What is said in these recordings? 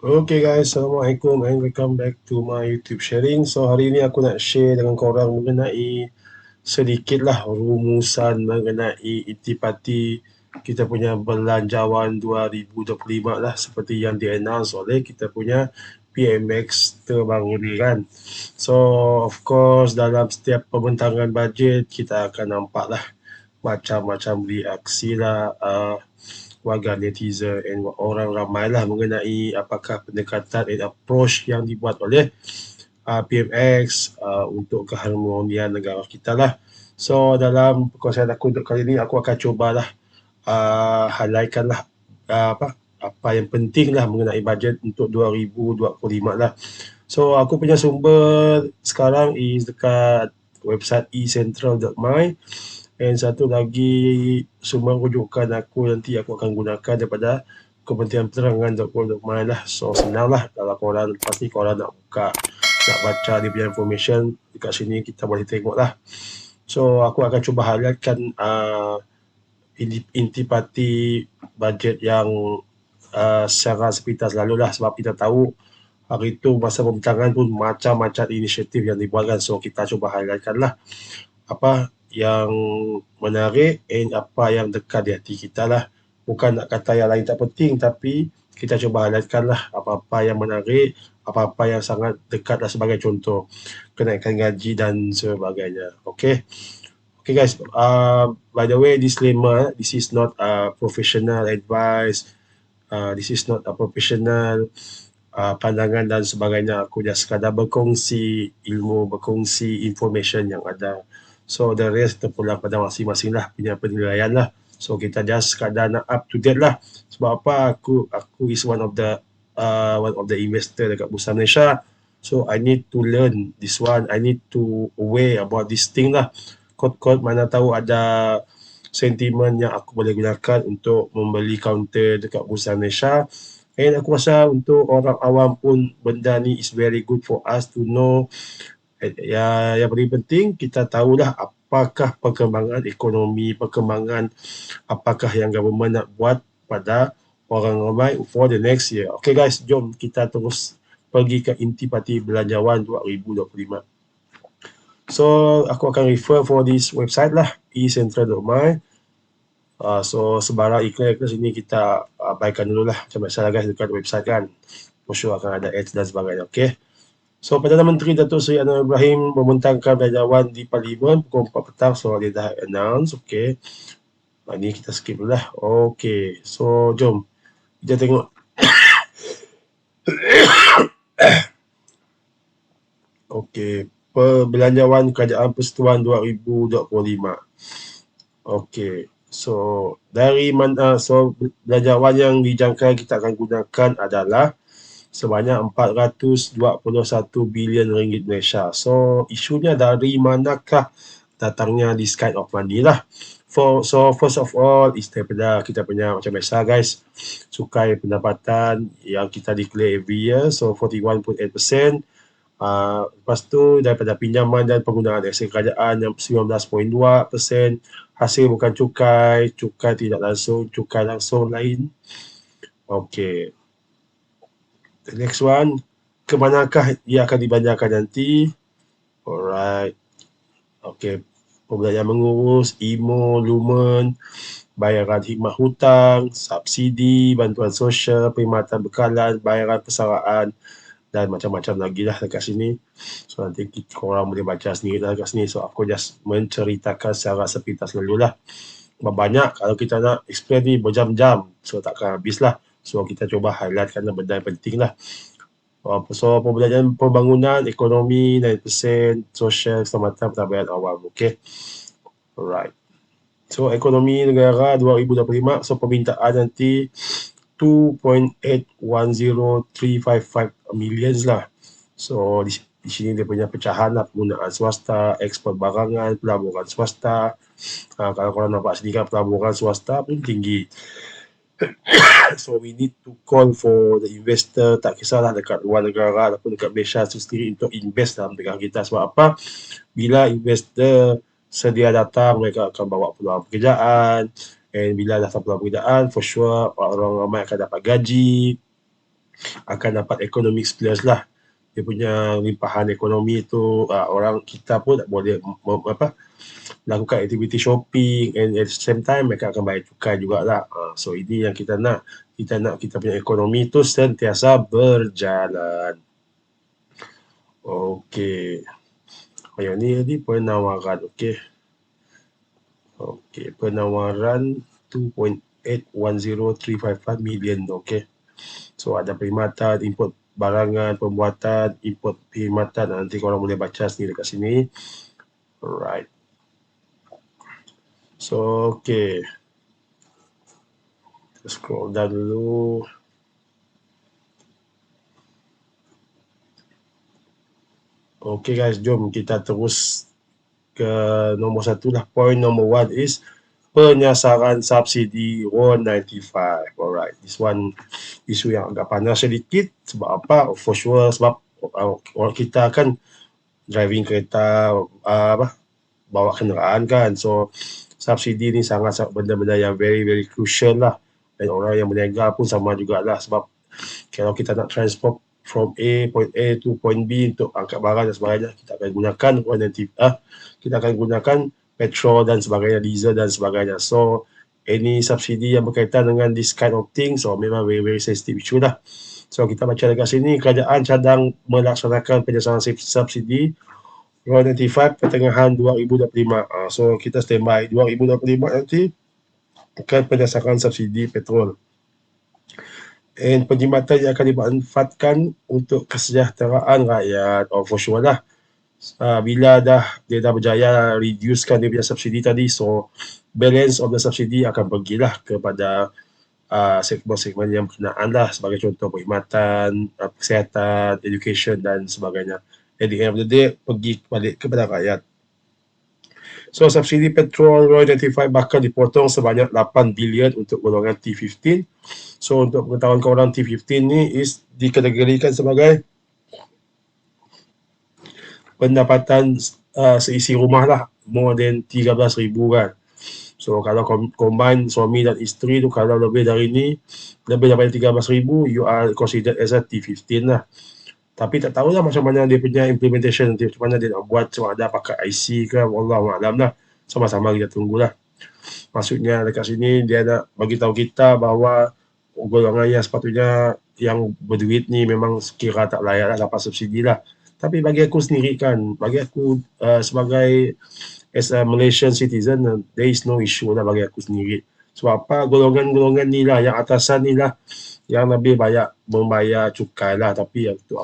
Okay guys, Assalamualaikum and welcome back to my YouTube sharing. So hari ini aku nak share dengan korang mengenai sedikitlah rumusan mengenai intipati kita punya belanjawan 2025 lah, seperti yang di-announce oleh kita punya PMX terbaru ni kan. So of course dalam setiap pembentangan bajet kita akan nampak lah macam-macam reaksi lah, warga netizen dan orang ramai lah mengenai apakah pendekatan dan approach yang dibuat oleh PMX untuk keharmonian negara kita lah. So dalam perkongsian aku untuk kali ni, aku akan cubalah highlightkan lah apa yang penting lah mengenai bajet untuk 2025 lah. So aku punya sumber sekarang is dekat website eCentral.my. Dan satu lagi sumber rujukan aku nanti aku akan gunakan daripada Kementerian Penerangan.com.my lah. So senang lah kalau korang pasti korang nak buka, nak baca dia punya information dekat sini, kita boleh tengok lah. So aku akan cuba highlightkan intipati bajet yang secara sepintas lalu lah, sebab kita tahu hari itu masa pembincangan pun macam-macam inisiatif yang dibuatkan. So kita cuba highlightkan lah apa yang menarik dan apa yang dekat di hati kita lah. Bukan nak kata yang lain tak penting, tapi kita cuba highlightkan lah apa-apa yang menarik, apa-apa yang sangat dekat lah, sebagai contoh kenaikan gaji dan sebagainya. Okay. Okay guys, by the way, disclaimer, this is not a professional advice, this is not a professional pandangan dan sebagainya. Aku just sekadar berkongsi ilmu, berkongsi information yang ada. So the rest terpulang pada masing-masing lah punya penilaian lah. So kita just sekadar nak up to date lah. Sebab apa, aku is one of the investor dekat Bursa Malaysia. So I need to learn this one. I need to aware about this thing lah. Kod-kod mana tahu ada sentimen yang aku boleh gunakan untuk membeli counter dekat Bursa Malaysia. And aku rasa untuk orang awam pun benda ni is very good for us to know. Yang paling penting kita tahulah apakah perkembangan ekonomi, perkembangan apakah yang government nak buat pada orang ramai for the next year. Okay guys, jom kita terus pergi ke intipati belanjawan 2025. So aku akan refer for this website lah, eCentral.my. So sebarang iklan ke sini kita abaikan dulu lah, macam biasa guys dekat website kan. For sure akan ada ads dan sebagainya. Okay. So Perdana Menteri Datuk Seri Anwar Ibrahim membentangkan belanjawan di Parlimen pukul 4 petang. So dia dah announce. Okay. Ini kita skip dulu lah. Okay. So jom kita tengok. Okay. Perbelanjawan Kerajaan Persekutuan 2025. Okay. So dari mana, so belanjawan yang dijangka kita akan gunakan adalah sebanyak 421 bilion ringgit Malaysia. So isunya dari manakah datangnya this kind of money lah. So first of all is daripada kita punya, macam biasa guys, cukai pendapatan yang kita declare every year. So 41.8%. Lepas tu daripada pinjaman dan penggunaan aset kerajaan yang 19.2%. Hasil bukan cukai, cukai tidak langsung, cukai langsung lain. Okay. The next one, ke manakah ia akan dibelanjakan nanti? Alright. Okay. Pembelian mengurus, IMO, Lumen, bayaran khidmat hutang, subsidi, bantuan sosial, perkhidmatan bekalan, bayaran persaraan dan macam-macam lagi lah dekat sini. So nanti korang boleh baca sendiri lah dekat sini. So aku just menceritakan secara sepintas dulu lah. Banyak kalau kita nak explain ni berjam-jam, so takkan habis lah. So kita cuba highlightkan benda yang penting lah. So pembelajaran pembangunan, ekonomi 9%, sosial, keselamatan, pentadbiran awam. Okay. Alright. So ekonomi negara 2025, so permintaan nanti 2.810355 million lah. So di sini dia punya pecahan lah, penggunaan swasta, ekspor barangan, pelaburan swasta. Kalau korang nampak sini kan, pelaburan swasta pun tinggi. So we need to call for the investor, tak kisahlah dekat luar negara ataupun dekat Malaysia sendiri, untuk invest dalam negara kita. Sebab apa? Bila investor sedia datang, mereka akan bawa peluang pekerjaan. And bila datang peluang pekerjaan, for sure orang ramai akan dapat gaji. akan dapat economic plus lah. Dia punya limpahan ekonomi tu orang kita pun tak boleh lakukan aktiviti shopping, and at the same time mereka akan bayar cukai jugalah. So ini yang kita nak kita punya ekonomi tu sentiasa berjalan. Okey. Yang ni tadi penawaran. Okey, penawaran 2.810355 million. Okey. So ada perkhidmatan, input barangan, pembuatan, input perkhidmatan. Nanti korang boleh baca sendiri dekat sini. Alright. So, okey. Scroll down dulu. Okey guys, jom kita terus ke nombor 1 lah. Point number 1 is penyasaran subsidi RON 95. Alright, this one isu yang agak panas sedikit. Sebab apa? For sure sebab orang kita kan driving kereta, bawa kenderaan kan. So subsidi ni sangat benda-benda yang very crucial lah. Dan orang yang berniaga pun sama jugalah. Sebab kalau kita nak transport from point A to point B untuk angkat barang dan sebagainya, kita akan gunakan kita akan gunakan petrol dan sebagainya, diesel dan sebagainya. So any subsidi yang berkaitan dengan this kind of thing, so memang very sensitive issue lah. So kita baca dekat sini, kerajaan cadang melaksanakan penyasaran subsidi RON 95 pertengahan 2025. So kita standby 2025 nanti akan penyasaran subsidi petrol. And perkhidmatan yang akan dimanfaatkan untuk kesejahteraan rakyat. For sure lah. Bila dia dah berjaya reducekan dia punya subsidi tadi, so balance of the subsidi akan pergilah kepada segmen-segmen yang berkenaan lah, sebagai contoh perkhidmatan, kesihatan, education dan sebagainya. At the end of the day, pergi balik kepada rakyat. So subsidi petrol RON 95 bakal dipotong sebanyak 8 bilion untuk golongan T15. So untuk pengetahuan korang, T15 ni dikategorikan sebagai pendapatan seisi rumah lah, more than 13,000 kan. So kalau combine suami dan isteri tu, kalau lebih dari ni, lebih daripada 13,000, you are considered as a T15 lah. Tapi tak tahulah macam mana dia punya implementation nanti, macam mana dia nak buat, sama ada pakai IC ke, wallahualam lah. Sama-sama kita tunggulah. Maksudnya dekat sini dia nak bagi tahu kita bahawa golongan yang sepatutnya yang berduit ni memang kira tak layak lah dapat subsidi lah. Tapi bagi aku sendiri kan, bagi aku sebagai as a Malaysian citizen, there is no issue lah bagi aku sendiri. Sebab apa, golongan-golongan ni lah, yang atasan ni lah yang lebih banyak membayar cukai lah. Tapi yang tu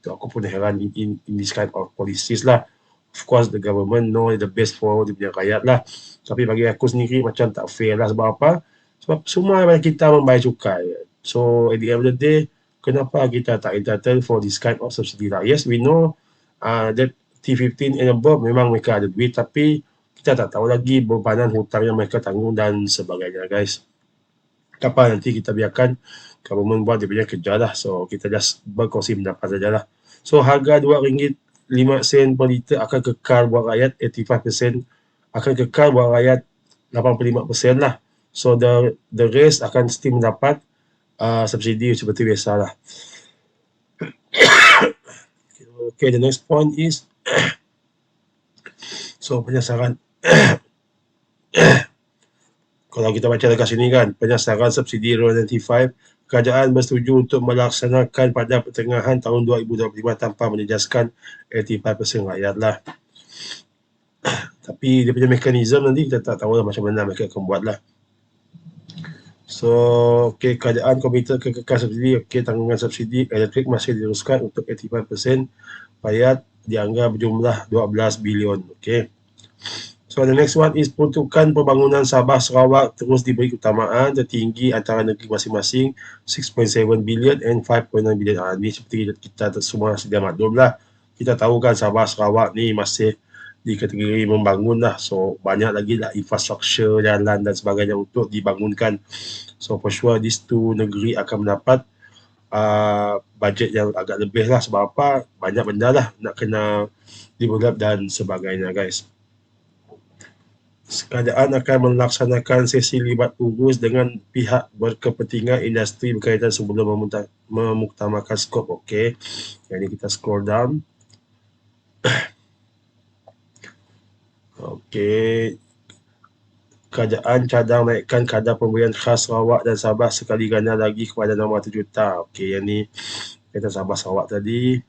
aku pun heran in this kind of policies lah. Of course the government know the best for dia punya rakyat lah. Tapi bagi aku sendiri macam tak fair lah. Sebab apa? Sebab semua kita membayar cukai. So at the end of the day, kenapa kita tak entitled for this kind of subsidy lah? Yes, we know that T15 and above memang mereka ada duit, tapi kita tak tahu lagi bebanan hutang yang mereka tanggung dan sebagainya guys. Apa nanti kita biarkan government buat dia punya kerja lah. So kita just berkongsi pendapat sajalah. So harga RM2.05 per liter akan kekal buat rakyat 85%, akan kekal buat rakyat 85% lah. So the rest akan still mendapat subsidi seperti biasa lah. Okay, the next point is so penyasaran kalau kita baca dekat sini kan, penyasaran subsidi RON 95, kerajaan bersetuju untuk melaksanakan pada pertengahan tahun 2025 tanpa menjejaskan 85% rakyat lah. Tapi dia punya mekanisme nanti kita tak tahu lah macam mana mereka akan buat lah. So, okay, kerajaan komited kekekal subsidi. Okay, tanggungan subsidi elektrik masih diteruskan untuk 85% rakyat, dianggap berjumlah 12 bilion. Okay. So the next one is peruntukan pembangunan Sabah Sarawak terus diberi keutamaan tertinggi antara negeri masing-masing 6.7 bilion and 5.9 bilion. Ini seperti kita semua sedia maklum lah. Kita tahu kan Sabah Sarawak ni masih di kategori membangun lah. So banyak lagi lah infrastruktur, jalan dan sebagainya untuk dibangunkan. So for sure these two negeri akan mendapat budget yang agak lebih lah. Sebab apa? Banyak benda lah nak kena develop dan sebagainya guys. Kerajaan akan melaksanakan sesi libat urus dengan pihak berkepentingan industri berkaitan sebelum memuktamarkan skop. Okey. Jadi kita scroll down. Okey. Kerajaan cadang naikkan kadar pemberian khas Sarawak dan Sabah sekali ganda lagi kepada 600 juta. Okey, yang ni kita Sabah Sarawak tadi.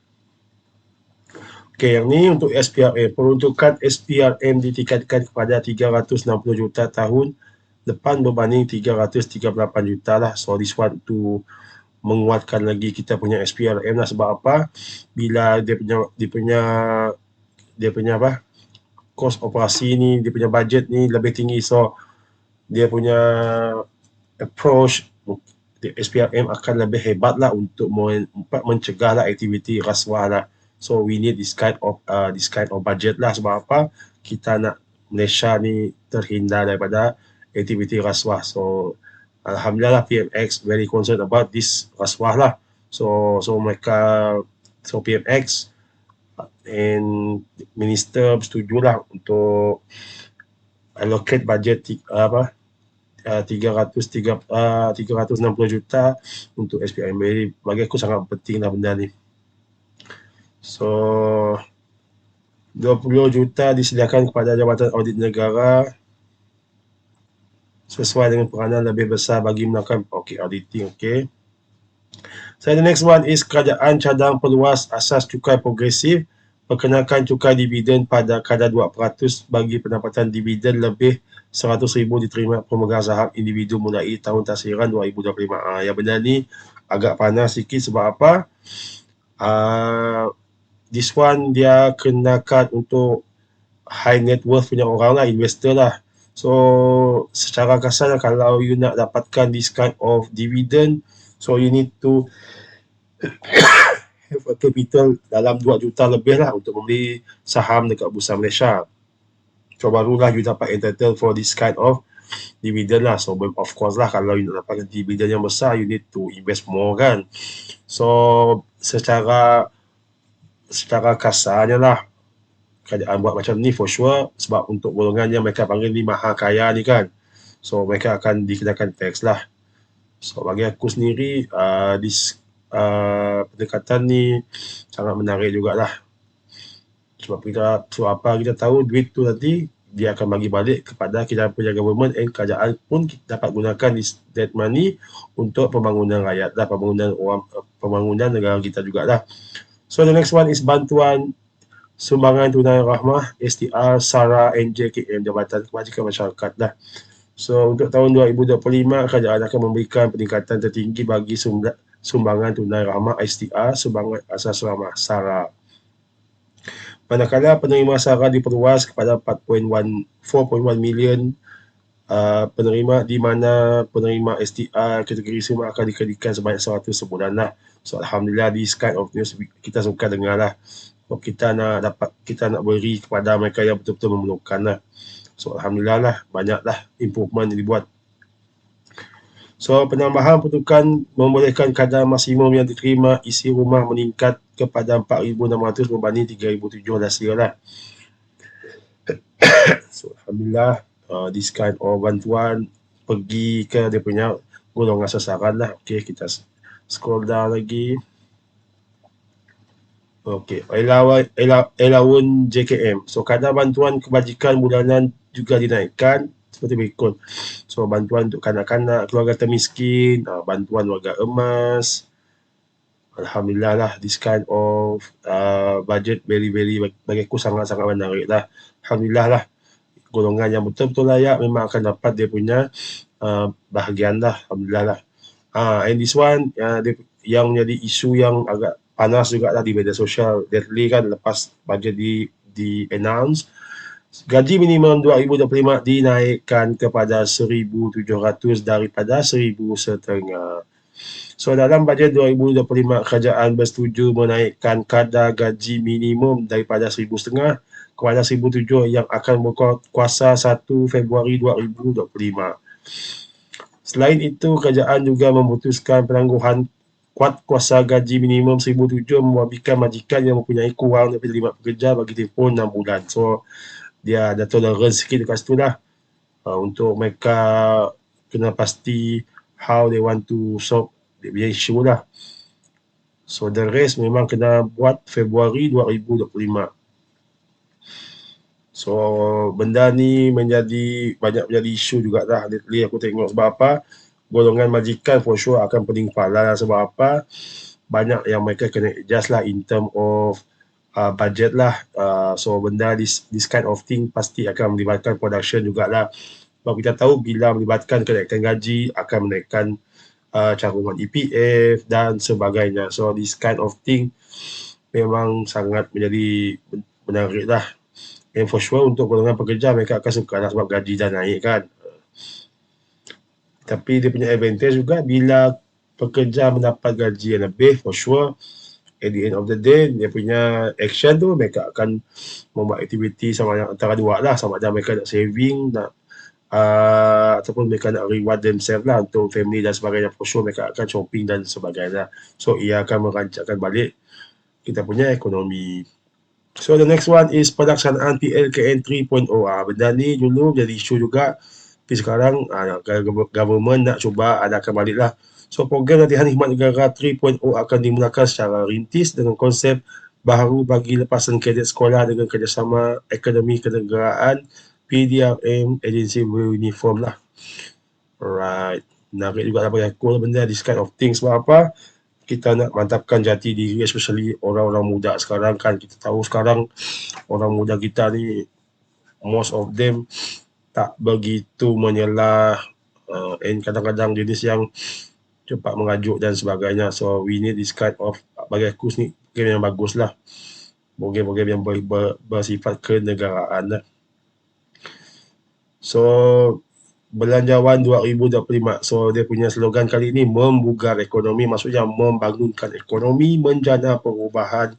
Okey, yang ni untuk SPRM. Peruntukan SPRM ditingkatkan kepada 360 juta tahun depan berbanding 338 juta lah. So this one to menguatkan lagi kita punya SPRM lah. Sebab apa? Bila dia punya apa? Kos operasi ni, dia punya budget ni lebih tinggi. So dia punya approach SPRM akan lebih hebat lah untuk mencegah lah aktiviti rasuah lah. So we need this kind of budget lah. Sebab apa? Kita nak Malaysia ni terhindar daripada aktiviti rasuah. So alhamdulillah PMX very concerned about this rasuah lah. So PMX and minister bersetujulah untuk allocate budget 360 juta untuk SPRM. Bagi aku sangat penting lah benda ni. So 20 juta disediakan kepada Jabatan Audit Negara sesuai dengan peranan lebih besar bagi melakukan auditing. So the next one is kerajaan cadang perluas asas cukai progresif, perkenalkan cukai dividen pada kadar 2% bagi pendapatan dividen lebih 100,000 diterima pemegang saham individu mulai tahun taksiran 2025. Yang benar ni agak panas sikit sebab apa? This one dia kenakan untuk high net worth punya orang lah, investor lah. So secara kasar kalau you nak dapatkan this kind of dividend, so you need to have a capital dalam 2 juta lebih lah untuk membeli saham dekat Bursa Malaysia. So barulah you dapat entitled for this kind of dividend lah. So of course lah kalau you nak dapatkan dividend yang besar, you need to invest more kan. So secara kasarnya lah kerajaan buat macam ni for sure, sebab untuk golongan yang mereka panggil ni maha kaya ni kan. So mereka akan dikenakan tax lah. So bagi aku sendiri pendekatan ni sangat menarik jugalah. Sebab kita tahu duit tu nanti dia akan bagi balik kepada kita punya government, and kerajaan pun kita dapat gunakan that money untuk pembangunan rakyat lah, pembangunan negara kita jugalah. So the next one is bantuan sumbangan tunai rahmah STR SARA NJKM, Jabatan Kebajikan Masyarakat lah. So untuk tahun 2025 kerajaan akan memberikan peningkatan tertinggi bagi sumbangan tunai rahmah STR, sumbangan asas rahmah SARA. Manakala penerima SARA diperluas kepada 4.1 million penerima, di mana penerima STR kategori semua akan dikenakan sebanyak 100 sebulan lah. So alhamdulillah this kind of news kita suka dengar lah. So, kita nak beri kepada mereka yang betul-betul memerlukan lah. So alhamdulillah lah, banyaklah improvement yang dibuat. So penambahan peruntukan membolehkan kadar maksimum yang diterima isi rumah meningkat kepada 4,600 berbanding 3,007 last year lah. So alhamdulillah this kind of bantuan pergi ke dia punya golongan sasaran lah. Okay, kita scroll down lagi. Okay, allowance JKM. So kadar bantuan kebajikan bulanan juga dinaikkan seperti berikut. So bantuan untuk kanak-kanak, keluarga termiskin, bantuan warga emas. Alhamdulillah lah, this kind of budget very bagi aku sangat-sangat menarik lah. Alhamdulillah lah, golongan yang betul-betul layak memang akan dapat dia punya bahagian lah. Alhamdulillah lah. And this one yang jadi isu yang agak panas juga lah di media sosial lately kan, lepas budget di announce, gaji minimum 2025 dinaikkan kepada 1,700 daripada 1,500. So dalam bajet 2025 kerajaan bersetuju menaikkan kadar gaji minimum daripada 1,500 kepada 1,700 yang akan berkuasa 1 Februari 2025. Selain itu, kerajaan juga memutuskan penangguhan kuat kuasa gaji minimum 1,700 membabikan majikan yang mempunyai kurang daripada 5 pekerja bagi tempoh 6 bulan. So dia ada tolerance sikit dekat situ lah. untuk mereka kena pasti how they want to solve dia punya isu lah. So the rest memang kena buat Februari 2025. So benda ni banyak menjadi isu jugalah lately aku tengok. Sebab apa? Golongan majikan for sure akan pening kepala lah. Sebab apa? Banyak yang mereka kena adjust lah in term of budget lah. So benda this kind of thing pasti akan melibatkan production jugalah. Sebab kita tahu bila melibatkan kenaikan gaji akan menaikkan cakungan EPF dan sebagainya. So this kind of thing memang sangat menjadi menarik lah. And for sure untuk golongan pekerja mereka akan suka lah sebab gaji dah naik kan. Tapi dia punya advantage juga bila pekerja mendapat gaji yang lebih, for sure at the end of the day dia punya action tu mereka akan membuat aktiviti sama yang antara dua lah, sama ada mereka nak saving, nak ataupun mereka nak reward themselves lah untuk family dan sebagainya. For sure mereka akan shopping dan sebagainya. So ia akan merancangkan balik kita punya ekonomi. So the next one is pelaksanaan PLKN 3.0. Benda ni dulu jadi isu juga. Tapi sekarang government nak cuba adakan balik lah. So program latihan khidmat negara 3.0 akan dimulakan secara rintis dengan konsep baharu bagi lepasan kadet sekolah dengan kerjasama Akademi Kenegaraan, PDRM, agensi beruniform lah. Alright. Menarik juga lah bagi aku benda this kind of things. Sebab apa? Kita nak mantapkan jati diri, especially orang-orang muda sekarang kan. Kita tahu sekarang orang muda kita ni most of them tak begitu menyelah and kadang-kadang jenis yang cepat mengajuk dan sebagainya. So we need this kind of, bagi aku ni game yang bagus lah, program yang bersifat kenegaraan lah. So Belanjawan 2025. So dia punya slogan kali ini membugar ekonomi, maksudnya membangunkan ekonomi, menjana perubahan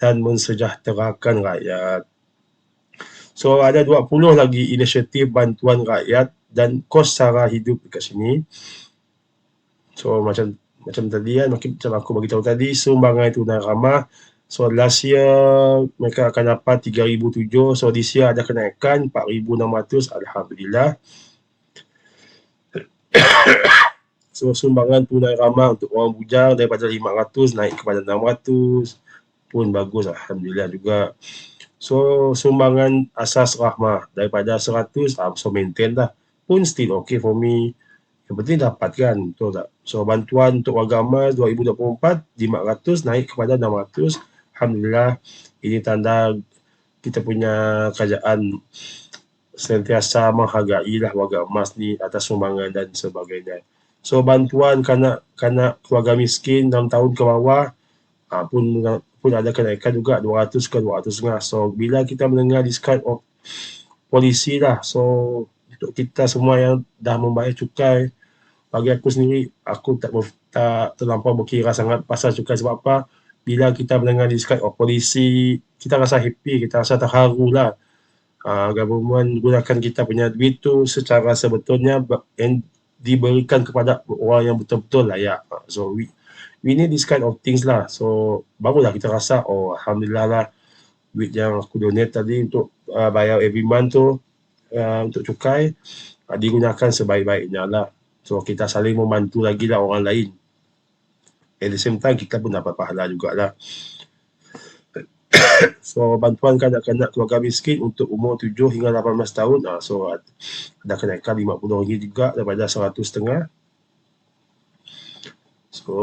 dan mensejahterakan rakyat. So ada 20 lagi inisiatif bantuan rakyat dan kos sara hidup dekat sini. So macam tadi kan, macam aku bagi tahu tadi, sumbangan tunai ramah. So last year mereka akan dapat 3,007. So this year ada kenaikan 4,600. Alhamdulillah. So sumbangan tunai ramah untuk orang bujang daripada 500 naik kepada 600 pun bagus, alhamdulillah juga. So sumbangan asas rahmah daripada 100 so maintain lah, pun still okay for me. Yang penting dapat kan, betul tak? So bantuan untuk warga emas 2024 500 naik kepada 600. Alhamdulillah, ini tanda kita punya kerajaan sentiasa menghargai lah warga emas ni atas sumbangan dan sebagainya. So bantuan kanak keluarga miskin 6 tahun ke bawah pun ada kenaikan juga 200 ke 250. So bila kita mendengar this kind of polisi lah, so untuk kita semua yang dah membayar cukai, bagi aku sendiri aku tak terlampau berkira sangat pasal cukai. Sebab apa? Bila kita mendengar this kind of polisi, kita rasa happy, kita rasa terharu lah. Government gunakan kita punya duit tu secara sebetulnya and diberikan kepada orang yang betul-betul layak. So we need this kind of things lah. So barulah kita rasa, oh alhamdulillah lah, duit yang aku donate tadi untuk bayar every month tu untuk cukai digunakan sebaik-baiknya lah. So kita saling membantu lagi lah orang lain. At the same time kita pun dapat pahala jugalah. So bantuan kanak-kanak keluarga miskin untuk umur 7 hingga 18 tahun. So ada kenaikan RM50 juga daripada 100.5. So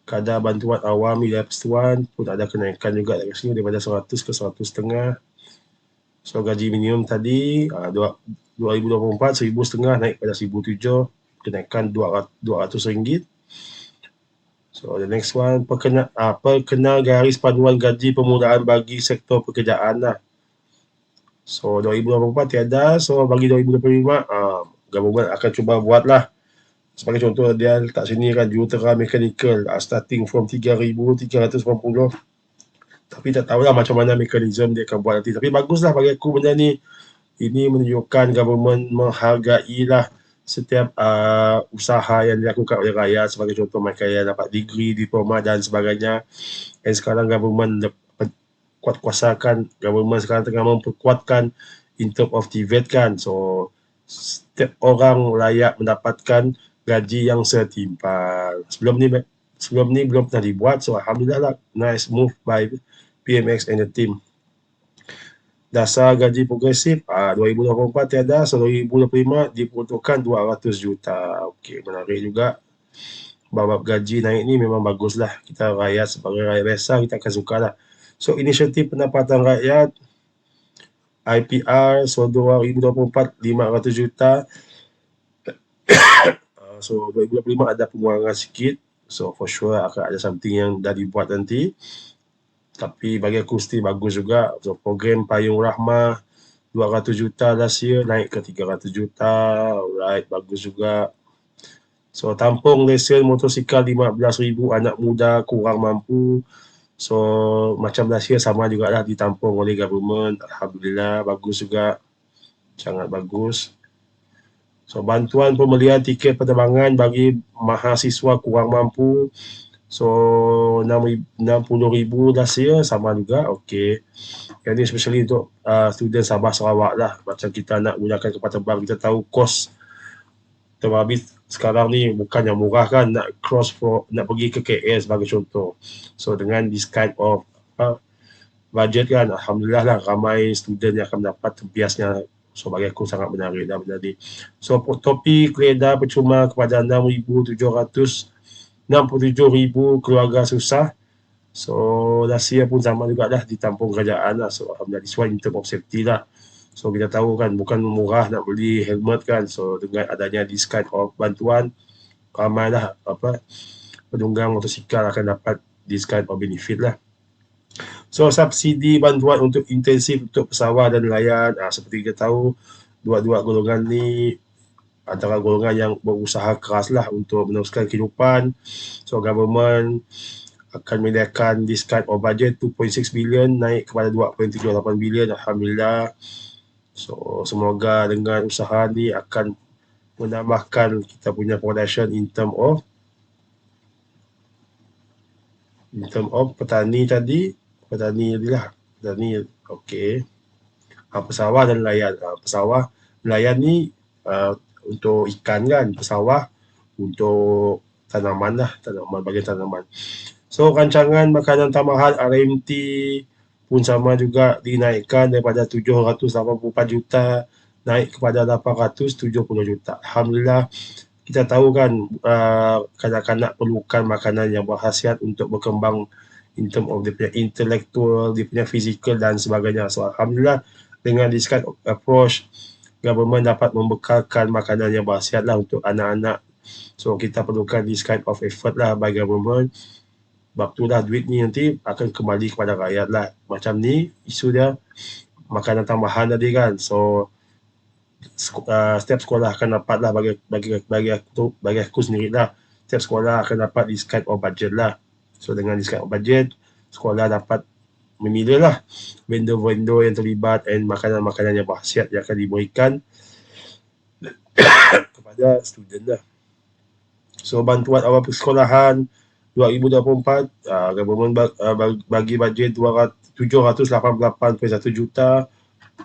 kadar bantuan awam wilayah persatuan pun ada kenaikan juga dari sini daripada 100 ke 100.5. So gaji minimum tadi 2024 RM1,500 naik pada RM1,700, kenaikan RM200. So the next one, perkenal garis panduan gaji permulaan bagi sektor pekerjaan lah. So 2024 tiada, so bagi 2025 government akan cuba buat lah. Sebagai contoh dia letak sini kan, jurutera mechanical starting from 3,390. Tapi tak tahulah macam mana mekanisme dia akan buat nanti. Tapi baguslah bagi aku benda ni. Ini menunjukkan government menghargai lah setiap usaha yang dilakukan oleh rakyat. Sebagai contoh mereka yang dapat degree, diploma dan sebagainya. Dan sekarang government kuat kuasakan, government sekarang tengah memperkuatkan in term of TVET kan. So setiap orang layak mendapatkan gaji yang setimpal. Sebelum ni belum pernah dibuat, so alhamdulillah lah, nice move by PMX and the team. Dasar gaji progresif 2024 tiada, so 2025 diperuntukkan 200 juta. Okey, menarik juga. Babak gaji naik ni memang baguslah. Kita rakyat sebagai rakyat biasa kita akan sukalah. So inisiatif pendapatan rakyat IPR so 2024 500 juta. So 2025 ada pengurangan sikit. So for sure akan ada something yang dah dibuat nanti. Tapi bagi aku mesti bagus juga. So program Payung Rahmah 200 juta last year naik ke 300 juta. Alright, bagus juga. So tampung lesen motosikal 15,000 anak muda kurang mampu. So macam last year sama jugalah ditampung oleh government. Alhamdulillah, bagus juga. Sangat bagus. So bantuan pembelian tiket penerbangan bagi mahasiswa kurang mampu. So 60,000 last year sama juga. Okey. Yang ni especially untuk student Sabah Sarawak lah. Macam kita nak gunakan kapal terbang, kita tahu kos terbabit sekarang ni bukan yang murah kan, nak pergi ke KL sebagai contoh. So dengan this kind of budget kan, alhamdulillah lah ramai student yang akan mendapat tempiasnya. So bagi aku sangat menarik dah benda ni. So topi keledar percuma kepada 67,000 keluarga susah. So last year pun sama juga dah ditampung kerajaan lah. So alhamdulillah, this one in term of safety lah. So kita tahu kan bukan murah nak beli helmet kan. So dengan adanya this kind of bantuan, ramailah penunggang motosikal akan dapat this kind of benefit lah. So subsidi bantuan untuk intensif untuk pesawat dan nelayan. Seperti kita tahu, dua-dua golongan ni antara golongan yang berusaha keras lah untuk meneruskan kehidupan. So government akan menyediakan this kind of budget 2.6 billion naik kepada 2.78 billion. Alhamdulillah. So semoga dengan usaha ni akan menambahkan kita punya production in term of petani tadi lah. Petani, okey. Pesawah dan nelayan. Pesawah, nelayan ni untuk ikan kan, pesawah untuk tanaman lah, bagian tanaman. So rancangan makanan tambahan RMT pun sama juga dinaikkan daripada 784 juta naik kepada 870 juta. Alhamdulillah, kita tahu kan kanak-kanak perlukan makanan yang berkhasiat untuk berkembang in term of dia punya intellectual, dia punya physical dan sebagainya. So alhamdulillah, dengan this kind of approach, government dapat membekalkan makanan yang berkhasiat lah untuk anak-anak. So kita perlukan this kind of effort lah by government. Sebab tu lah duit ni nanti akan kembali kepada rakyat lah. Macam ni isu dia makanan tambahan tadi kan. So setiap sekolah akan dapat lah bagi aku sendiri lah. Setiap sekolah akan dapat this kind of budget lah. So dengan this kind of budget, sekolah dapat memilih lah vendor-vendor yang terlibat dan makanan-makanan yang berkhasiat yang akan diberikan kepada student lah. So bantuan awal persekolahan 2024, government bagi bajet 788.1 juta.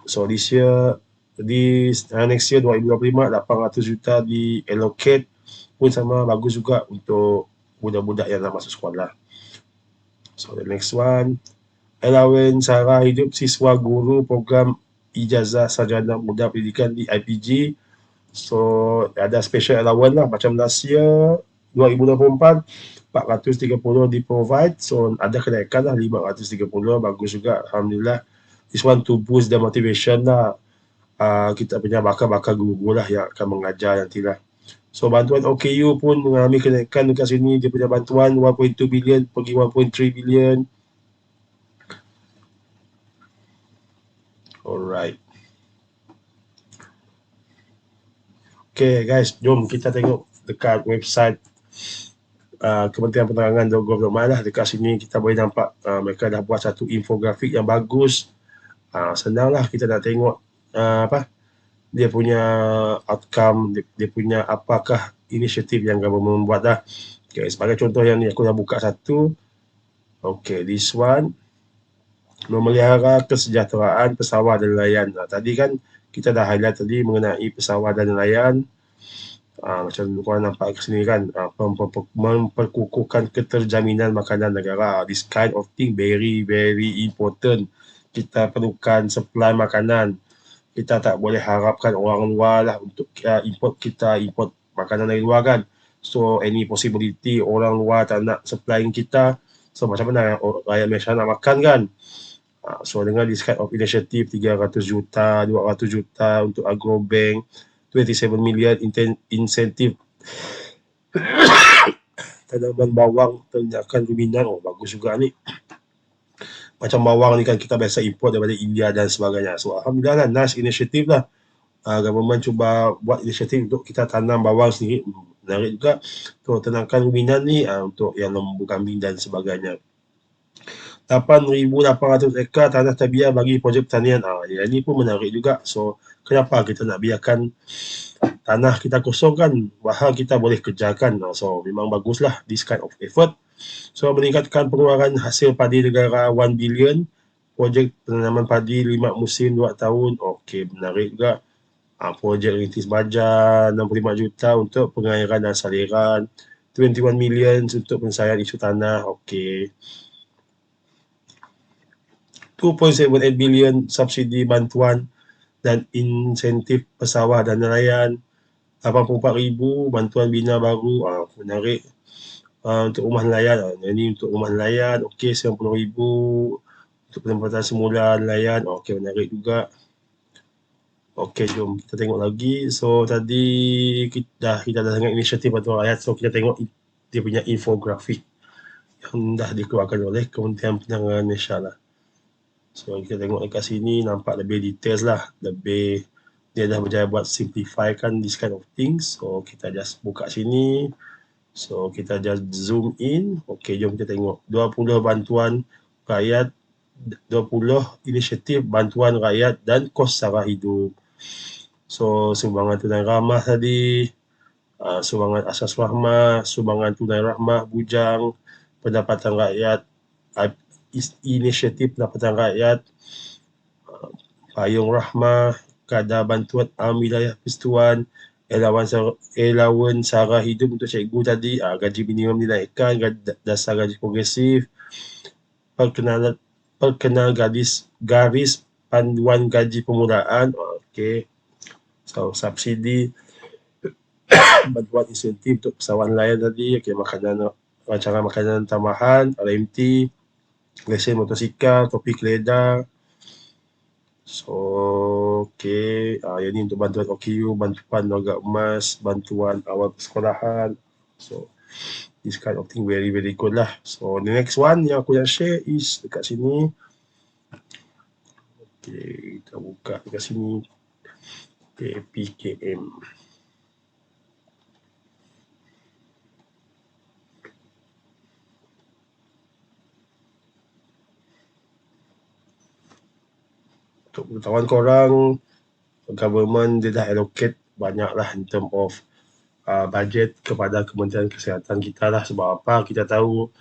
So this year, next year 2025, 800 juta di allocate pun sama, bagus juga untuk budak-budak yang nak masuk sekolah. So the next one, allowance sara hidup siswa guru program ijazah sarjana muda pendidikan di IPG. So ada special allowance lah, macam last year 2024 430 di provide. So ada kenaikan lah 530, bagus juga, alhamdulillah. This one to boost the motivation lah, kita punya bakal guru lah yang akan mengajar nantilah. So bantuan OKU pun mengalami kenaikan dekat sini. Dia punya bantuan 1.2 billion pergi 1.3 billion. Alright. Okay guys, jom kita tengok dekat website Kementerian Penerangan dan Gov.my lah. Dekat sini kita boleh nampak mereka dah buat satu infografik yang bagus. Senang lah kita nak tengok dia punya outcome, dia punya apakah inisiatif yang government buat dah. Okay, sebagai contoh yang ni aku dah buka satu. Okay, this one. memelihara kesejahteraan pesawat dan nelayan. Tadi kan kita dah highlight tadi mengenai pesawat dan nelayan. Macam korang nampak kat sini kan, memperkukuhkan keterjaminan makanan negara. This kind of thing very very important. Kita perlukan supply makanan. Kita tak boleh harapkan orang luar lah untuk kita import makanan dari luar kan. So any possibility orang luar tak nak supply kita, so macam mana rakyat Malaysia nak makan kan. So dengan this kind of initiative 300 juta, 200 juta untuk Agrobank, 27 million insentif tanaman bawang ternakan ruminan. Bagus juga ni. Macam bawang ni kan kita biasa import daripada India dan sebagainya. So alhamdulillah lah, nice initiative lah. Government cuba buat inisiatif untuk kita tanam bawang sendiri. Menarik juga. So ternakan ruminan ni untuk yang lembu kambing dan sebagainya. 8,800 ekar tanah tabiat bagi projek pertanian. Yang ni pun menarik juga. So kenapa kita nak biarkan tanah kita kosong kan, bahan kita boleh kerjakan. So memang baguslah this kind of effort. So meningkatkan pengeluaran hasil padi negara 1 bilion, projek penanaman padi 5 musim 2 tahun. Okey, menarik juga. Projek rintis baja 65 juta untuk pengairan dan saliran, 21 million untuk penyelesaian isu tanah. Okey, 2.78 bilion subsidi bantuan dan insentif pesawat dan nelayan, 84,000 bantuan bina baru. Menarik. Untuk rumah nelayan, ini untuk rumah nelayan. Okey, 90,000 untuk penempatan semula nelayan. Okey, menarik juga. Okey, jom kita tengok lagi. So tadi kita dah dengar inisiatif bantuan rakyat. So kita tengok dia punya infografik yang dah dikeluarkan oleh Kementerian Perdagangan Malaysia lah. So kita tengok dekat sini nampak lebih details lah, lebih dia dah berjaya buat simplify kan this kind of things. So kita just buka sini. So kita just zoom in. Okey, jom kita tengok 20 bantuan rakyat, 20 inisiatif bantuan rakyat dan kos sara hidup. So sumbangan tunai ramah tadi, sumbangan asas rahmah, sumbangan tunai rahmah bujang, pendapatan rakyat, inisiatif pendapatan rakyat, payung rahmah, kadar bantuan wilayah persekutuan, allowance sara hidup untuk cikgu tadi, gaji minimum dinaikkan, dasar gaji progresif, perkenal garis panduan gaji permulaan. Okey, so subsidi bantuan insentif untuk pesawat nelayan tadi. Okey, rancangan makanan tambahan, RMT, lesen motosikal, topi keledar. So okey, yang ni untuk bantuan OKU, bantuan warga emas, bantuan awal persekolahan. So this kind of thing very very good lah. So the next one yang aku nak share is dekat sini. Okey, kita buka dekat sini. PKM. Untuk pengetahuan korang, government dia dah allocate banyak lah in term of budget kepada Kementerian Kesihatan kita lah. Sebab apa? Kita tahu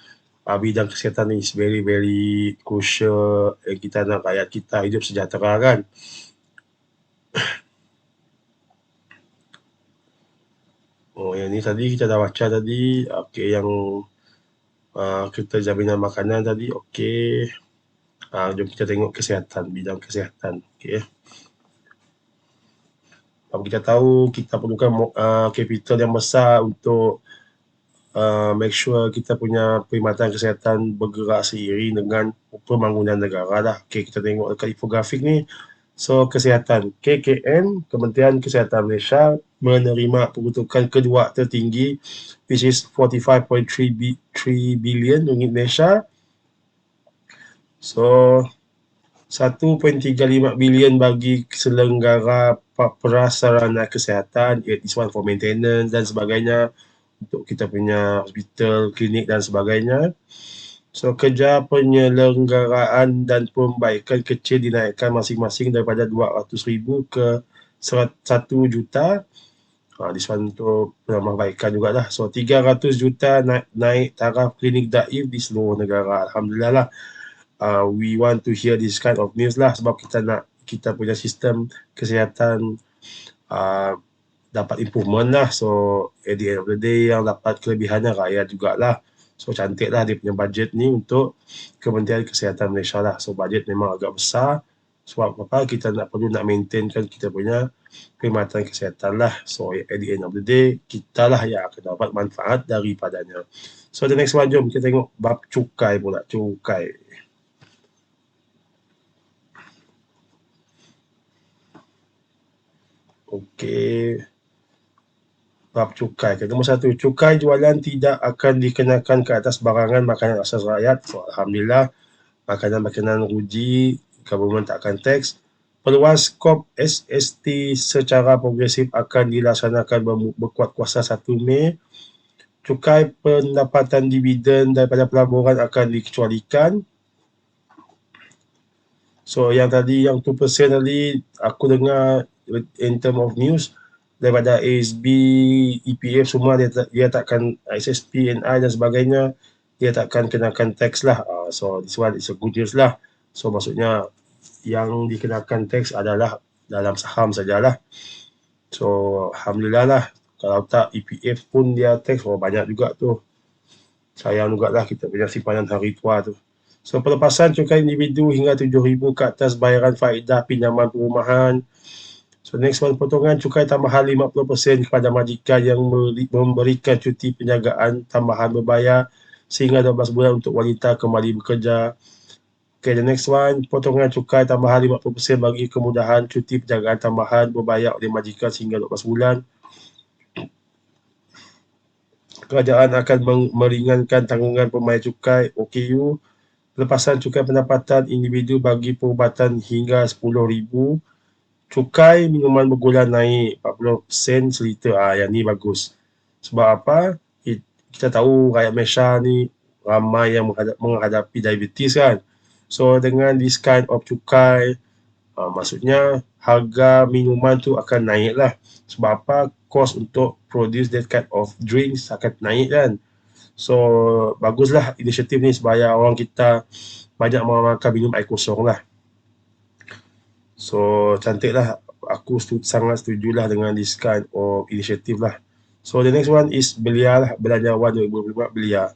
bidang kesihatan ni is very very crucial. Kita nak rakyat kita hidup sejahtera kan. Yang ni tadi kita dah baca tadi. Okey, yang kita jaminan makanan tadi. Okey, jom kita tengok kesihatan, bidang kesihatan. Okey, kita tahu kita perlukan capital yang besar untuk make sure kita punya perkhidmatan kesihatan bergerak seiring dengan pembangunan negara lah. Okey, kita tengok dekat infografik ni. So kesihatan, KKM, Kementerian Kesihatan Malaysia menerima peruntukan kedua tertinggi which is 45.3 bilion ringgit Malaysia. So 1.35 bilion bagi selenggara prasarana kesihatan, is one for maintenance dan sebagainya, untuk kita punya hospital, klinik dan sebagainya. So kerja penyelenggaraan dan pembaikan kecil dinaikkan masing-masing daripada 200,000 ke 1 juta. This one untuk perbaikan jugalah. So 300 juta naik taraf klinik daif di seluruh negara. Alhamdulillah lah. we want to hear this kind of news lah, sebab kita punya sistem kesihatan dapat improvement lah. So at the end of the day, yang dapat kelebihannya rakyat jugalah. So cantik lah dia punya budget ni untuk Kementerian Kesihatan Malaysia lah. So budget memang agak besar, sebab apa, kita perlu nak maintainkan kita punya perkhidmatan kesihatan lah. So at the end of the day, kita lah yang akan dapat manfaat daripadanya. So the next one, jom kita tengok bab cukai pula. Cukai. Okey. Bab cukai. Nombor 1, cukai jualan tidak akan dikenakan ke atas barangan makanan asas rakyat. So, Alhamdulillah, makanan-makanan ruji, government tak akan tax. Peluas skop SST secara progresif akan dilaksanakan berkuat kuasa 1 Mei. Cukai pendapatan dividen daripada pelaburan akan dikecualikan. So, yang tadi, yang 2% tadi, aku dengar in term of news, daripada ASB, EPF semua dia takkan, SSP, NI dan sebagainya, dia takkan kenakan tax lah. So this one is a good news lah. So maksudnya yang dikenakan tax adalah dalam saham sajalah. So Alhamdulillah lah. Kalau tak EPF pun dia tax, banyak juga tu. Sayang juga lah kita punya simpanan hari tua tu. So pelepasan cukai individu hingga 7,000 ke atas bayaran faedah pinjaman perumahan. So next one, potongan cukai tambahan 50% kepada majikan yang memberikan cuti penjagaan tambahan berbayar sehingga 12 bulan untuk wanita kembali bekerja. Okay, the next one, potongan cukai tambahan 50% bagi kemudahan cuti penjagaan tambahan berbayar oleh majikan sehingga 12 bulan. Kerajaan akan meringankan tanggungan pembayar cukai OKU. Pelepasan cukai pendapatan individu bagi perubatan hingga 10,000. Cukai minuman bergula naik 40% seliter. Yang ni bagus. Sebab apa? Kita tahu rakyat Malaysia ni ramai yang menghadapi diabetes kan. So dengan this kind of cukai, maksudnya harga minuman tu akan naik lah. Sebab apa? Kos untuk produce that kind of drinks akan naik kan. So baguslah inisiatif ni supaya orang kita banyak makan minum air kosong lah. So cantik lah, aku sangat setuju lah dengan this kind of initiative lah. So the next one is belia lah, belanjawan 2025 belia.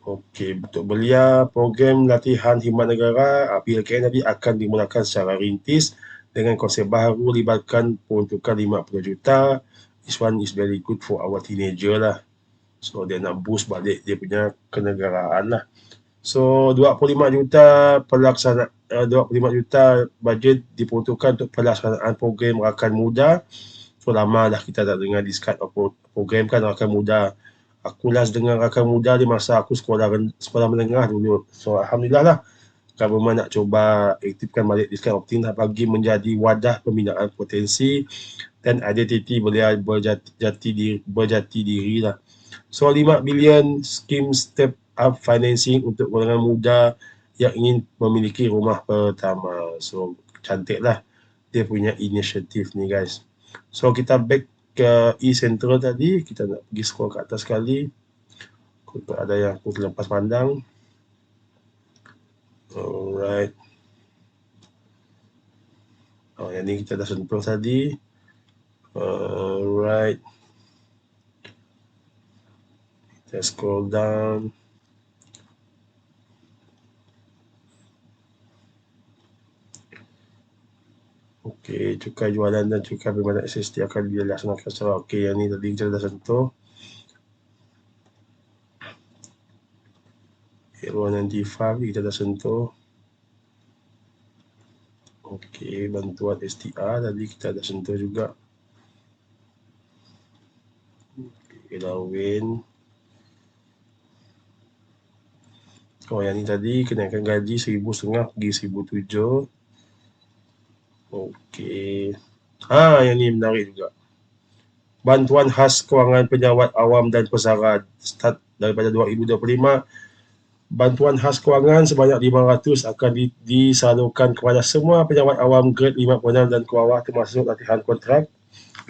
Okey, untuk belia, program latihan khidmat negara PLKN tadi akan dimulakan secara rintis dengan konsep baru libatkan peruntukan 50 juta. This one is very good for our teenager lah. So dia nak boost balik dia punya kenegaraan lah. So 25 juta 25 juta budget diperuntukkan untuk pelaksanaan program rakan muda. So lama dah kita tak dengar this kind of program kan, rakan muda. Aku last dengar rakan muda di masa aku sekolah menengah dulu. So Alhamdulillah lah, government nak cuba aktifkan balik this kind of thing lah, bagi menjadi wadah pembinaan potensi dan identiti belia berjati diri lah. So 5 bilion skim step up financing untuk golongan muda yang ingin memiliki rumah pertama. So cantik lah dia punya inisiatif ni guys. So kita back ke e-central tadi, kita nak pergi scroll ke atas sekali. Ada yang aku terlepas pandang. Alright. Yang ni kita dah sentuh tadi. Alright. Kita scroll down. Okey, cukai jualan dan cukai perkhidmatan SST akan dilaksanakan secara okey. Yang ni tadi kita dah sentuh. Hero 95 kita dah sentuh. Okey, bantuan STR tadi kita dah sentuh juga. Okey, Darwin. Yang ni tadi kenaikan gaji 1,500 pergi 1,700. Okey. Yang ni menarik juga. Bantuan khas kewangan penyawat awam dan pesara start daripada 2025 Bantuan khas kewangan sebanyak 500 akan disalurkan kepada semua pejabat awam grade 56 dan ke bawah termasuk latihan kontrak,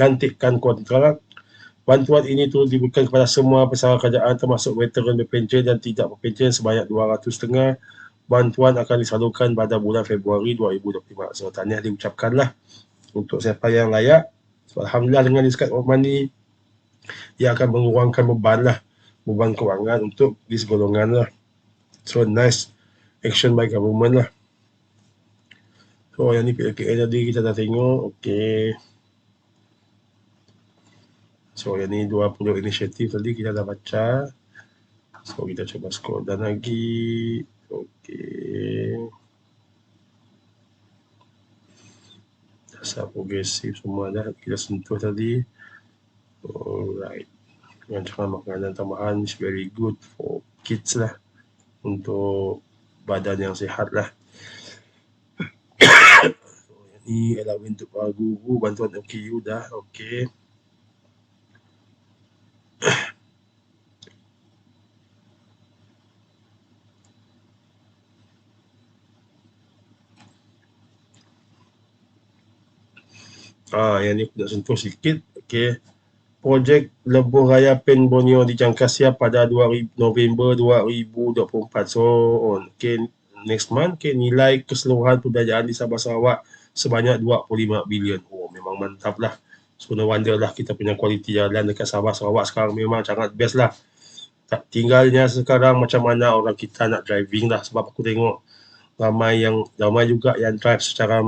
lantikan kontrak. Bantuan ini turut diberikan kepada semua pesara kerajaan termasuk veteran berpencen dan tidak berpencen sebanyak 200,5. Bantuan akan disalurkan pada bulan Februari 2025. So, tahniah diucapkanlah untuk siapa yang layak. So, Alhamdulillah dengan diskat of money, ia akan mengurangkan beban kewangan untuk di segolongan lah. So, nice action by government lah. So, yang ni PLKN tadi kita dah tengok. Okay. So, yang ni 20 inisiatif tadi kita dah baca. So, kita coba scroll down lagi. Okay. Dasar progresif semua dah kita sentuh tadi. Alright. Rancangan makanan tambahan is very good for kids lah. Untuk badan yang sihat lah. Ini allowance untuk para guru, bantuan OKU dah. Okay. Yang ni aku nak sentuh sikit. Okay. Projek Lebuh Raya Pen Borneo dijangka siap pada November 2024. So, okay, next month, okay, nilai keseluruhan perbelanjaan di Sabah Sarawak sebanyak 25 bilion. Oh, memang mantap lah. So, no wonder lah kita punya kualiti jalan dekat Sabah Sarawak sekarang memang sangat best lah. Tinggalnya sekarang macam mana orang kita nak driving lah. Sebab aku tengok ramai juga yang drive secara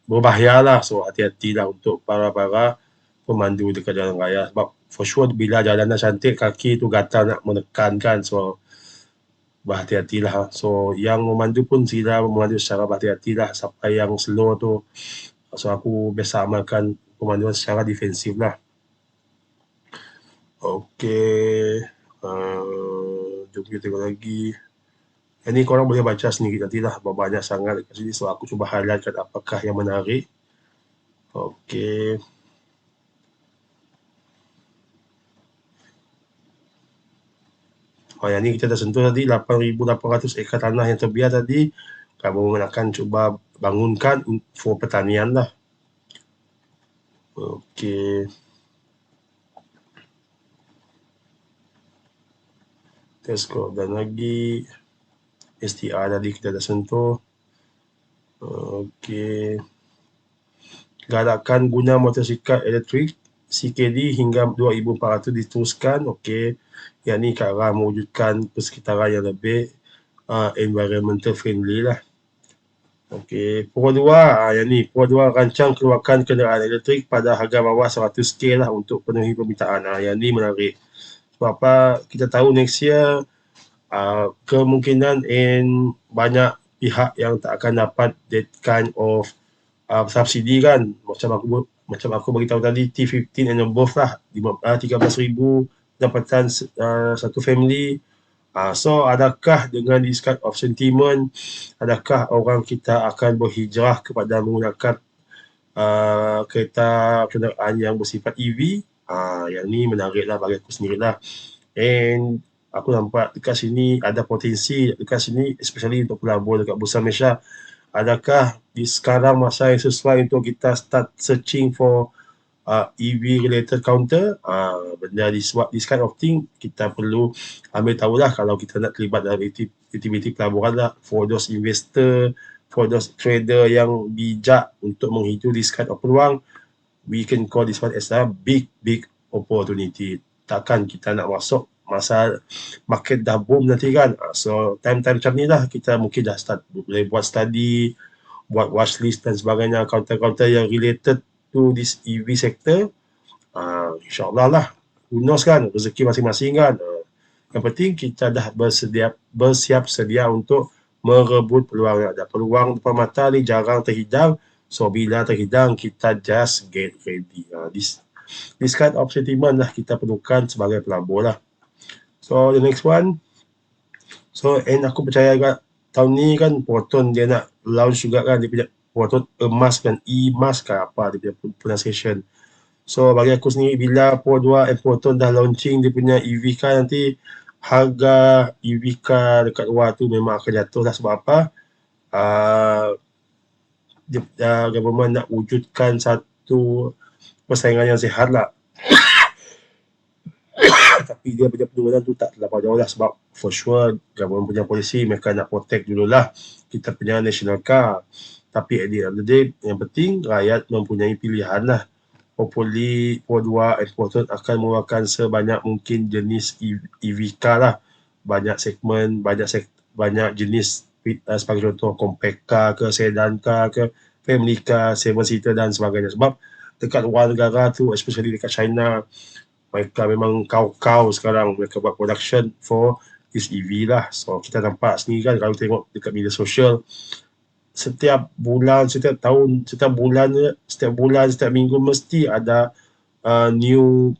berbahaya lah. So, hati-hati lah untuk para pemandu dekat jalan raya. Sebab for sure bila jalan dah cantik, kaki tu gatal nak menekan kan. So, berhati-hatilah. So, yang memandu pun sila memandu secara berhati-hatilah. Sampai yang slow tu. So, aku biasa amalkan pemanduan secara defensif lah. Okay. Jom kita tengok lagi. Ini korang boleh baca sendiri nanti lah. Banyak sangat dekat sini. So, aku cuba highlightkan apakah yang menarik. Okay. Yang ni kita dah sentuh tadi, 8,800 ekar tanah yang terbiar tadi, government akan cuba bangunkan for pertanian lah. Okay. Let's go. Dan lagi, STR tadi kita dah sentuh. Okay. Galakan guna motosikal elektrik CKD hingga 2,400 diteruskan. Okay. Yang ni ke arah mewujudkan persekitaran yang lebih environmental friendly lah. Okay. Pro 2, yang ni. Pro 2 rancang keluarkan kenderaan elektrik pada harga bawah 100k lah untuk penuhi permintaan. Yang ni menarik. Sebab apa? Kita tahu next year kemungkinan banyak pihak yang tak akan dapat that kind of subsidi kan. Macam aku beritahu tadi, T15 and above lah. 13,000 pendapatan satu family. So, adakah dengan this kind of sentiment, adakah orang kita akan berhijrah kepada menggunakan kereta kenderaan yang bersifat EV? Yang ni menarik lah bagi aku sendiri lah. And aku nampak dekat sini ada potensi dekat sini, especially untuk pelabur dekat Bursa Malaysia. Adakah di sekarang masa yang sesuai untuk kita start searching for EV related counter? Benda this kind of thing kita perlu ambil tahulah kalau kita nak terlibat dalam aktiviti pelaburan lah. For those investor, for those trader yang bijak untuk menghitung this kind of peluang, we can call this one as a big opportunity. Takkan kita nak masuk masa market dah boom nanti kan. So time-time macam ni lah kita mungkin dah start boleh buat study, buat watchlist dan sebagainya, counter-counter yang related to this EV sector. InsyaAllah lah, who knows kan, rezeki masing-masing kan. Yang penting kita dah bersiap sedia untuk merebut peluang yang ada. Peluang depan mata ni jarang terhidang. So bila terhidang kita just get ready. This kind of sentiment lah kita perlukan sebagai pelabur lah. So the next one. So aku percaya juga tahun ni kan Proton dia nak launch juga kan, dia punya Proton emas kan, emas ke apa dia punya pronunciation. So bagi aku sendiri bila Pro 2 and Proton dah launching dia punya EV car nanti, harga EV car dekat luar tu memang akan jatuh lah. Sebab apa? Government nak wujudkan satu persaingan yang sihat lah. Tapi dia punya penurunan tu tak terlalu jauh lah, sebab for sure government punya polisi mereka nak protect dululah kita punya national car. Tapi at the end of the day, yang penting rakyat mempunyai pilihan lah. Hopefully Pro2 and Pro3 akan mengeluarkan sebanyak mungkin jenis EV car lah. Banyak segmen, banyak jenis, sebagai contoh compact car ke, sedan car ke, family car, 7-seater dan sebagainya. Sebab dekat luar negara tu, especially dekat China, mereka memang kau sekarang, mereka buat production for this EV lah. So kita nampak sendiri kan, kalau tengok dekat media sosial, setiap bulan, setiap tahun, setiap bulan, setiap minggu mesti ada new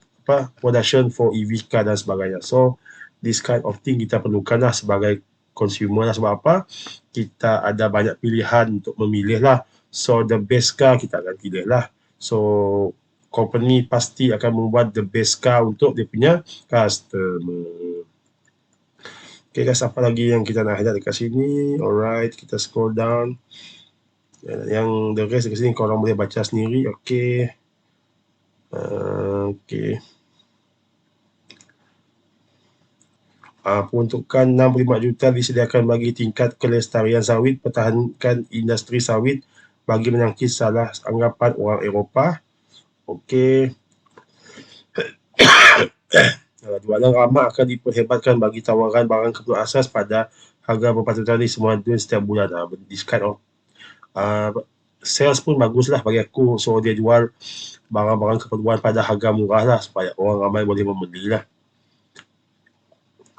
production for EV car dan sebagainya. So this kind of thing kita perlukan lah sebagai consumer lah. Sebab apa? Kita ada banyak pilihan untuk memilih lah. So the best car kita akan pilih lah. So company pasti akan membuat the best car untuk dia punya customer. Okay guys, apa lagi yang kita nak highlight dekat sini? Alright, kita scroll down. Yang the rest dekat sini korang boleh baca sendiri. Okay. Okay. Peruntukan 65 juta disediakan bagi tingkat kelestarian sawit, pertahankan industri sawit bagi menangkis salah anggapan orang Eropah. Okey. Jualan ramah akan diperhebatkan bagi tawaran barang keperluan asas pada harga berpatutan di semua dunia setiap bulan. This kind of sales pun baguslah bagi aku. So dia jual barang-barang keperluan pada harga murah lah, supaya orang ramai boleh membeli lah.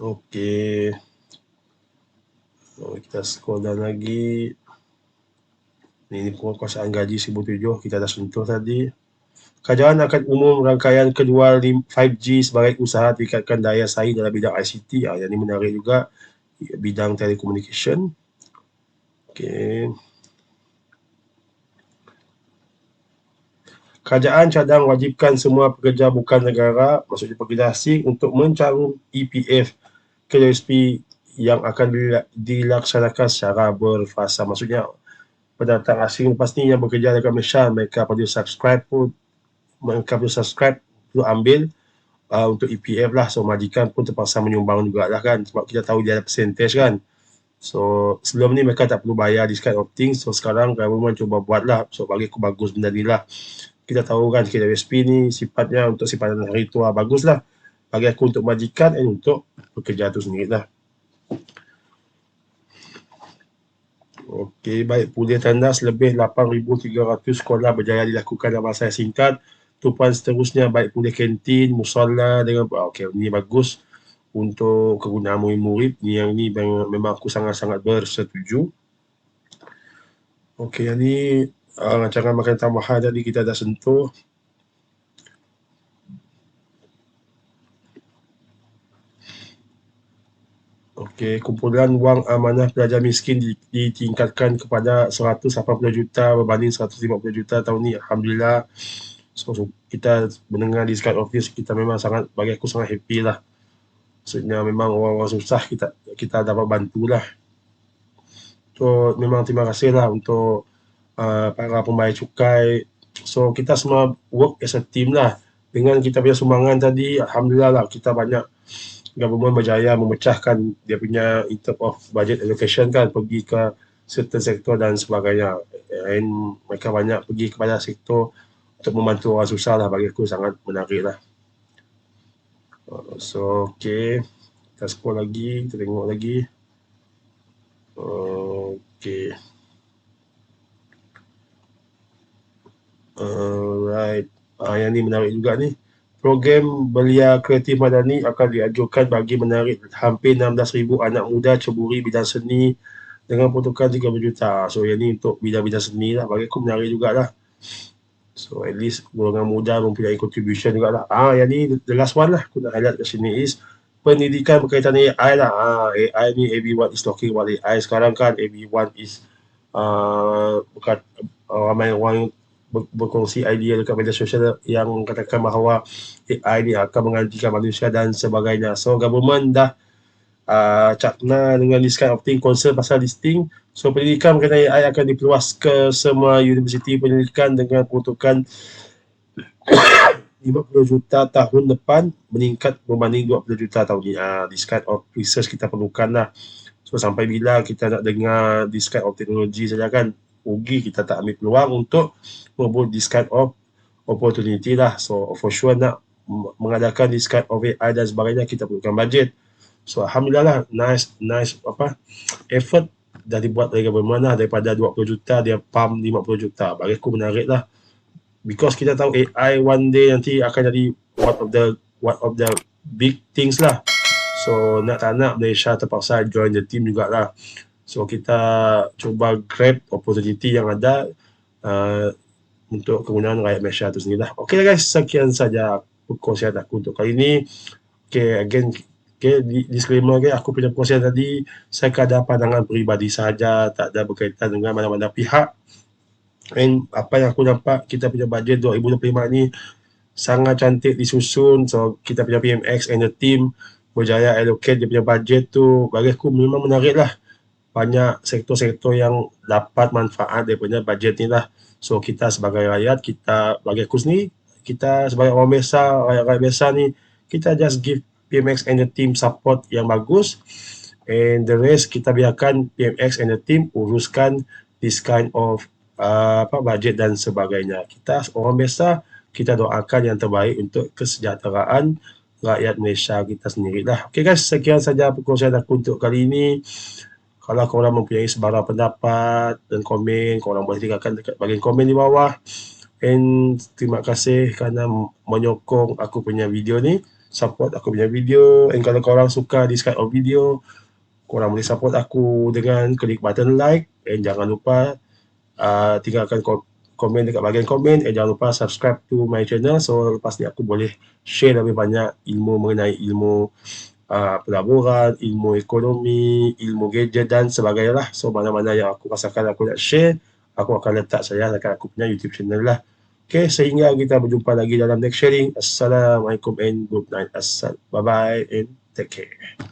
Okey. So, kita scroll down lagi. Ini penguasaan gaji 1,007 kita dah sentuh tadi. Kerajaan akan umum rangkaian kedua 5G sebagai usaha tingkatkan daya saing dalam bidang ICT. Yang ini menarik juga, bidang telekomunikasi. Okey. Kerajaan cadang wajibkan semua pekerja bukan negara, maksudnya pekerja asing, untuk mencarum EPF KWSP yang akan dilaksanakan secara berfasa. Maksudnya pendatang asing lepas ni yang bekerja dekat Malaysia, mereka perlu subscribe, perlu ambil untuk EPF lah. So majikan pun terpaksa menyumbang jugalah kan, sebab kita tahu dia ada percentage kan. So sebelum ni mereka tak perlu bayar this kind of thing. So sekarang government cuba buat lah. So bagi aku bagus benda ni lah. Kita tahu kan KWSP ni sifatnya untuk sifatan hari tua, bagus lah bagi aku untuk majikan dan untuk pekerja tu sendiri lah. Okey, baik. Pulih tandas lebih 8,300 sekolah berjaya dilakukan dalam masa singkat. Tupuan seterusnya baik pulih kantin, musola dengan okey, ini bagus untuk kegunaan murid-murid. Yang ni memang aku sangat-sangat bersetuju. Okey, yang ni rancangan makanan tambahan tadi kita dah sentuh. Okey, kumpulan wang amanah pelajar miskin ditingkatkan kepada 180 juta berbanding 150 juta tahun ni. Alhamdulillah. So kita mendengar di kind of this, kita memang sangat, bagi aku sangat happy lah. Maksudnya memang orang-orang susah kita dapat bantulah. So memang terima kasih lah untuk para pembayar cukai. So kita semua work as a team lah. Dengan kita punya sumbangan tadi, alhamdulillah lah, kita banyak, government berjaya memecahkan dia punya in term of budget allocation kan, pergi ke certain sektor dan sebagainya. Dan mereka banyak pergi kepada sektor untuk membantu orang susah lah. Bagi aku sangat menarik lah. So okay, kita scroll lagi, kita tengok lagi. Okay. Alright. Yang ni menarik juga ni. Program Belia Kreatif Madani akan diajukan bagi menarik hampir 16,000 anak muda ceburi bidang seni dengan peruntukan 30 juta. So yang ni untuk bidang-bidang seni lah. Bagi aku menarik jugalah. So at least golongan muda mempunyai contribution jugalah. Yang ni the last one lah aku nak highlight kat sini is pendidikan berkaitan AI lah. AI ni everyone is talking about AI sekarang kan. Everyone is ramai orang berkongsi idea dekat media sosial yang katakan bahawa AI ni akan menggantikan manusia dan sebagainya. So government dah Cakna dengan this kind of thing, concern pasal listing. So pendidikan mengenai AI akan diperluas ke semua universiti pendidikan dengan peruntukan 50 juta tahun depan, meningkat berbanding 20 juta tahun ni. This kind of research kita perlukan lah. So sampai bila kita nak dengar this kind of teknologi saja kan, rugi kita tak ambil peluang untuk membuat this kind of opportunity lah. So for sure nak mengadakan this kind of AI dan sebagainya, kita perlukan budget. So alhamdulillah lah, nice effort dah dibuat oleh government lah. Daripada 20 juta dia pump 50 juta. Bagi aku menarik lah, because kita tahu AI one day nanti akan jadi one of the big things lah. So nak tak nak Malaysia terpaksa join the team jugalah. So kita cuba grab opportunity yang ada untuk kegunaan rakyat Malaysia tu sendirilah. Okay lah guys, sekian saja perkongsian aku untuk kali ini. Okay, again, disclaimer, aku punya perkongsian tadi sekadar pandangan peribadi saja, tak ada berkaitan dengan mana-mana pihak. And apa yang aku nampak, kita punya budget 2025 ni sangat cantik disusun. So kita punya PMX and the team berjaya allocate dia punya budget tu. Bagi aku memang menarik lah. Banyak sektor-sektor yang dapat manfaat daripada budget ni lah. So kita sebagai rakyat, bagi aku sendiri, kita sebagai orang biasa, rakyat biasa ni, kita just give PMX and the team support yang bagus, and the rest kita biarkan PMX and the team uruskan this kind of budget dan sebagainya. Kita orang biasa, kita doakan yang terbaik untuk kesejahteraan rakyat Malaysia kita sendirilah. Okay guys, sekian saja perkongsian aku untuk kali ini. Kalau korang mempunyai sebarang pendapat dan komen, korang boleh tinggalkan dekat bahagian komen di bawah. And terima kasih kerana menyokong aku punya video ni, support aku punya video. And kalau korang suka this kind of video, korang boleh support aku dengan klik button like. And jangan lupa tinggalkan komen dekat bahagian komen. And jangan lupa subscribe to my channel. So lepas ni aku boleh share lebih banyak ilmu mengenai ilmu pelaburan, ilmu ekonomi, ilmu gadget dan sebagainya lah. So mana-mana yang aku rasakan aku nak share, aku akan letak saya dekat aku punya YouTube channel lah. Okay, sehingga kita berjumpa lagi dalam next sharing. Assalamualaikum and good night. Bye bye and take care.